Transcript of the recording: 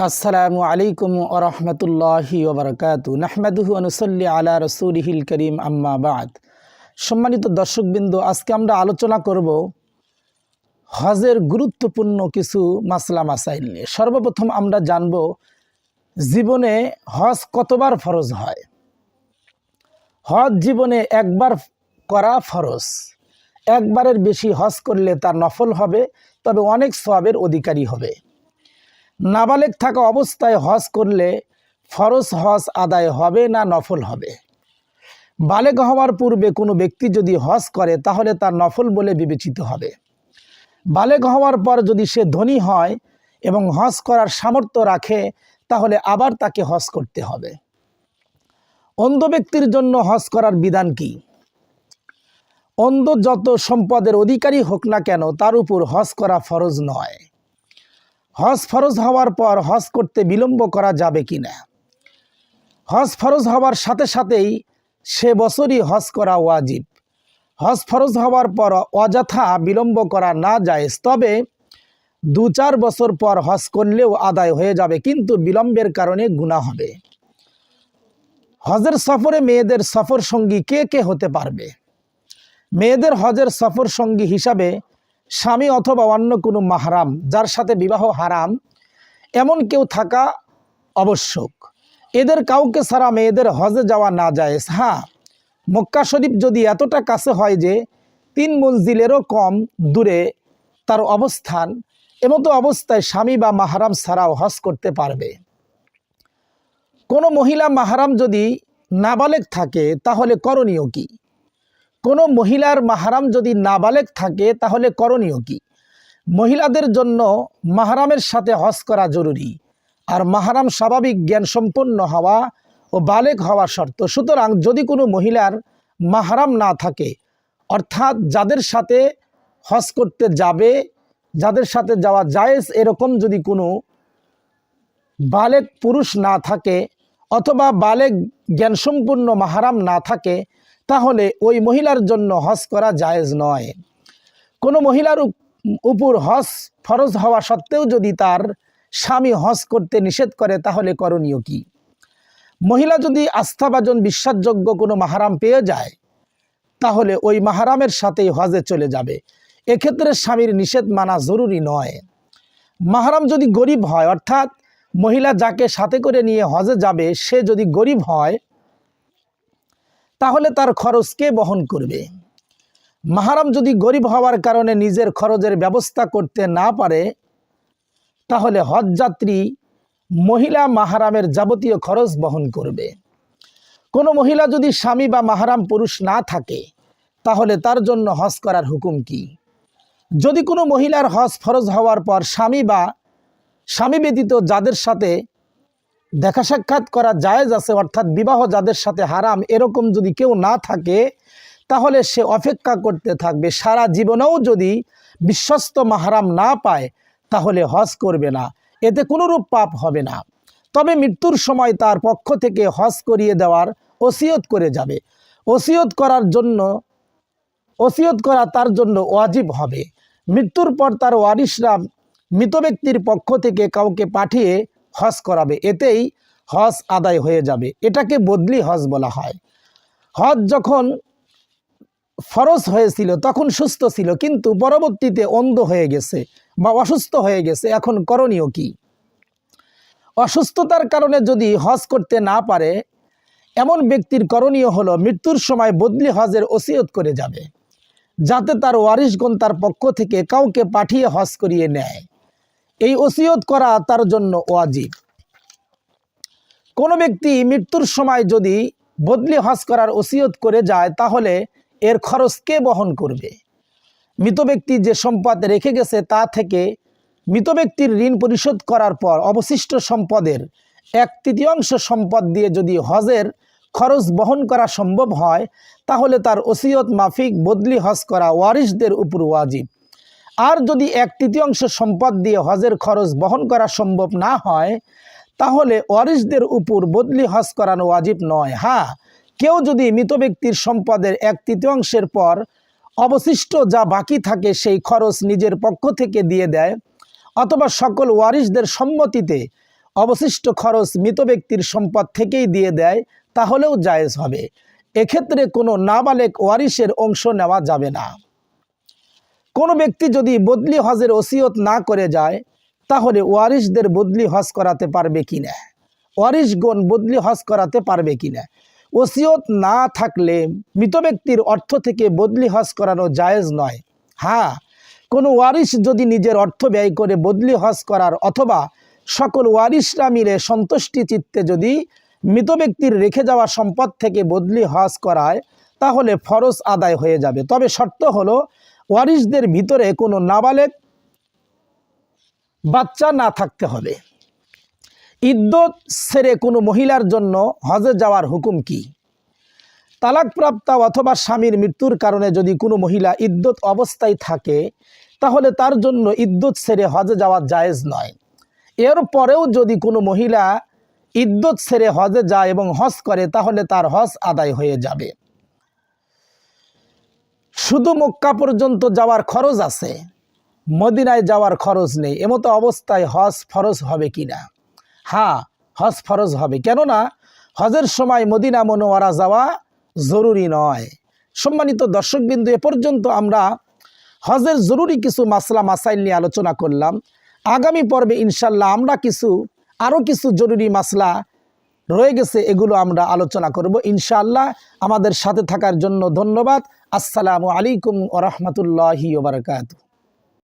আসসালামু আলাইকুম ওয়া রাহমাতুল্লাহি ওয়া বারাকাতুহু নাহমাদুহু ওয়া নুসাল্লি আলা রাসূলিহিল কারীম আম্মা বা'দ। সম্মানিত দর্শকবৃন্দ, আজকে আমরা আলোচনা করব হজের গুরুত্বপূর্ণ কিছু মাসলা মাসাইল নিয়ে। সর্বপ্রথম আমরা জানব জীবনে হজ কতবার ফরজ হয়। হজ জীবনে একবার করা ফরজ। একবারের বেশি হজ করলে তার নফল হবে, তবে অনেক সওয়াবের অধিকারী হবে। নাবালেগ থাকা অবস্থায় হজ করলে ফরজ হজ আদায় হবে না নফল হবে। বালেগ হওয়ার পূর্বে কোনো ব্যক্তি যদি হজ করে তাহলে তার নফল বলে বিবেচিত হবে। বালেগ হওয়ার পর যদি সে ধনী হয় এবং হজ করার সামর্থ্য রাখে তাহলে আবার তাকে হজ করতে হবে। অন্ধ ব্যক্তির জন্য হজ করার বিধান কি? অন্ধ যত সম্পদের অধিকারী হোক না কেন তার উপর হজ করা ফরজ নয়। হজ ফরজ হওয়ার পর হজ করতে বিলম্ব করা যাবে কি না? হজ ফরজ হওয়ার সাথে সাথেই সে বছরই হজ করা ওয়াজিব। হজ ফরজ হওয়ার পর অযথা বিলম্ব করা না যায়, তবে 2-4 বছর পর হজ করলেও আদায় হয়ে যাবে, কিন্তু বিলম্বের কারণে গুনাহ হবে। হজের সফরে মেয়েদের সফর সঙ্গী কে কে হতে পারবে? মেয়েদের হজের সফর সঙ্গী হিসাবে স্বামী অথবা অন্য কোনো মাহরাম, যার সাথে বিবাহ হারাম, এমন কেউ থাকা আবশ্যক। এদের কাউকে ছাড়া মেয়েদের হজে যাওয়া না জায়েজ। হ্যাঁ, মক্কা শরীফ যদি এতটা কাছে হয় যে 3 মঞ্জিলেরও কম দূরে তার অবস্থান, এমতো অবস্থায় স্বামী বা মাহরাম ছাড়াও হজ করতে পারবে। কোনো মহিলা মাহরাম যদি নাবালেগ থাকে তাহলে করণীয় কি? কোনো মহিলার মাহরাম যদি নাবালেগ থাকে তাহলে করণীয় কি? মহিলাদের জন্য মাহরামের সাথে হজ করা জরুরি, আর মাহরাম স্বাভাবিক জ্ঞান সম্পন্ন হওয়া ও বালেগ হওয়া শর্ত। সুতরাং যদি কোনো মহিলার মাহরাম না থাকে, অর্থাৎ যাদের সাথে হজ করতে যাবে, যাদের সাথে যাওয়া জায়েজ, এরকম যদি কোনো বালেগ পুরুষ না থাকে অথবা বালেগ জ্ঞানসম্পন্ন মাহরাম না থাকে, তাহলে ওই মহিলার জন্য হজ করা জায়েজ নয়। কোনো মহিলার উপর হজ ফরজ হওয়া সত্ত্বেও যদি তার স্বামী হজ করতে নিষেধ করে তাহলে করণীয় কি? মহিলা যদি আস্থাভাজন বিশ্বাসযোগ্য কোনো মাহরাম পেয়ে যায় তাহলে ওই মাহরামের সাথেই হজে চলে যাবে। এক্ষেত্রে স্বামীর নিষেধ মানা জরুরি নয়। মাহরাম যদি গরিব হয়, অর্থাৎ মহিলা যাকে সাথে করে নিয়ে হজে যাবে সে যদি গরিব হয় তাহলে তার খরচ কে বহন করবে? মাহরাম যদি গরিব হওয়ার কারণে নিজের খরচের ব্যবস্থা করতে না পারে তাহলে হজযাত্রী মহিলা মাহরামের যাবতীয় খরচ বহন করবে। কোনো মহিলা যদি স্বামী বা মাহরাম পুরুষ না থাকে তাহলে তার জন্য হজ করার হুকুম কি? যদি কোনো মহিলার হজ ফরজ হওয়ার পর স্বামী ব্যতীত যাদের সাথে দেখা সাক্ষাৎ করা জায়েজ আছে, অর্থাৎ বিবাহ যাদের সাথে হারাম, এরকম যদি কেউ না থাকে তাহলে সে অপেক্ষা করতে থাকবে। সারা জীবনেও যদি বিশ্বস্ত মাহরাম না পায় তাহলে হজ করবে না, এতে কোনোরূপ পাপ হবে না। তবে মৃত্যুর সময় তার পক্ষ থেকে হজ করিয়ে দেওয়ার ওসিয়ত করে যাবে। ওসিয়ত করা তার জন্য ওয়াজিব হবে। মৃত্যুর পর তার ওয়ারিশরা মৃত ব্যক্তির পক্ষ থেকে কাউকে পাঠিয়ে হজ করাবে, এতেই হজ আদায় হয়ে যাবে। এটাকে বদলি হজ বলা হয়। হজ যখন ফরজ হয়েছিল তখন সুস্থ ছিল, কিন্তু পরবর্তীতে অন্ধ হয়ে গেছে বা অসুস্থ হয়ে গেছে, এখন করণীয় কি? অসুস্থতার কারণে যদি হজ করতে না পারে এমন ব্যক্তির করণীয় হলো মৃত্যুর সময় বদলি হজের ওসিয়ত করে যাবে, যাতে তার ওয়ারিশগণ তার পক্ষ থেকে কাউকে পাঠিয়ে হজ করিয়ে নেয়। এই ওসিয়ত করা তার জন্য ওয়াজিব। কোনো ব্যক্তি মৃত্যুর সময় যদি বদলি হজ করার ওসিয়ত করে যায় তাহলে এর খরচ কে বহন করবে? মৃত ব্যক্তি যে সম্পদ রেখে গেছে তা থেকে মৃত ব্যক্তির ঋণ পরিশোধ করার পর অবশিষ্ট সম্পদের 1/3 সম্পদ দিয়ে যদি হজের খরচ বহন করা সম্ভব হয় তাহলে তার ওসিয়ত মাফিক বদলি হজ করা ওয়ারিশদের উপর ওয়াজিব। আর যদি 1/3 সম্পদ দিয়ে হজের খরচ বহন করা সম্ভব না হয় তাহলে ওয়ারিশদের উপর বদলি হজ করানো ওয়াজিব নয়। হ্যাঁ, কেউ যদি মৃত ব্যক্তির সম্পদের 1/3 পর অবশিষ্ট যা বাকি থাকে সেই খরচ নিজের পক্ষ থেকে দিয়ে দেয় অথবা সকল ওয়ারিশদের সম্মতিতে অবশিষ্ট খরচ মৃত ব্যক্তির সম্পদ থেকেই দিয়ে দেয় তাহলেও জায়েজ হবে। এক্ষেত্রে কোনো নাবালেগ ওয়ারিশের অংশ নেওয়া যাবে না। কোনো ব্যক্তি যদি বদলি হজের ওসিয়ত না করে যায় তাহলে ওয়ারিশদের বদলি হজ করাতে পারবে কিনা, ওয়ারিশগণ বদলি হজ করাতে পারবে কিনা। ওসিয়ত না থাকলে মৃত ব্যক্তির অর্থ থেকে বদলি হজ করানো জায়েজ নয়। হ্যাঁ, কোনো ওয়ারিশ যদি নিজের অর্থ ব্যয় করে বদলি হজ করার অথবা সকল ওয়ারিশরা মিলে সন্তুষ্টি চিত্তে যদি মৃত ব্যক্তির রেখে যাওয়া সম্পদ থেকে বদলি হজ করায় তাহলে ফরজ আদায় হয়ে যাবে। তবে শর্ত হলো ওয়ারিশদের ভিতরে কোনো নাবালেগ বাচ্চা না থাকতে হবে। ইদ্যত ছেড়ে কোনো মহিলার জন্য হজে যাওয়ার হুকুম কি? তালাকপ্রাপ্তা অথবা স্বামীর মৃত্যুর কারণে যদি কোনো মহিলা ইদ্যত অবস্থায় থাকে তাহলে তার জন্য ইদ্যত ছেড়ে হজে যাওয়া জায়েজ নয়। এরপরেও যদি কোনো মহিলা ইদ্যত ছেড়ে হজে যায় এবং হজ করে তাহলে তার হজ আদায় হয়ে যাবে। শুধু মক্কা পর্যন্ত যাওয়ার খরচ আছে, মদিনায় যাওয়ার খরচ নেই, এমতো অবস্থায় হজ ফরজ হবে কিনা? হ্যাঁ, হজ ফরজ হবে। কেননা হজের সময় মদিনা মুনওয়ারা যাওয়া জরুরি নয়। সম্মানিত দর্শকবৃন্দ, এ পর্যন্ত আমরা হজের জরুরি কিছু মাসলা মাসাইল নিয়ে আলোচনা করলাম। আগামী পর্বে ইনশাল্লাহ আমরা আরও কিছু জরুরি মাসলা রয়ে গেছে, এগুলো আমরা আলোচনা করব ইনশাআল্লাহ। আমাদের সাথে থাকার জন্য ধন্যবাদ। আসসালামু আলাইকুম ওয়া রাহমাতুল্লাহি ওয়া বারাকাতুহু।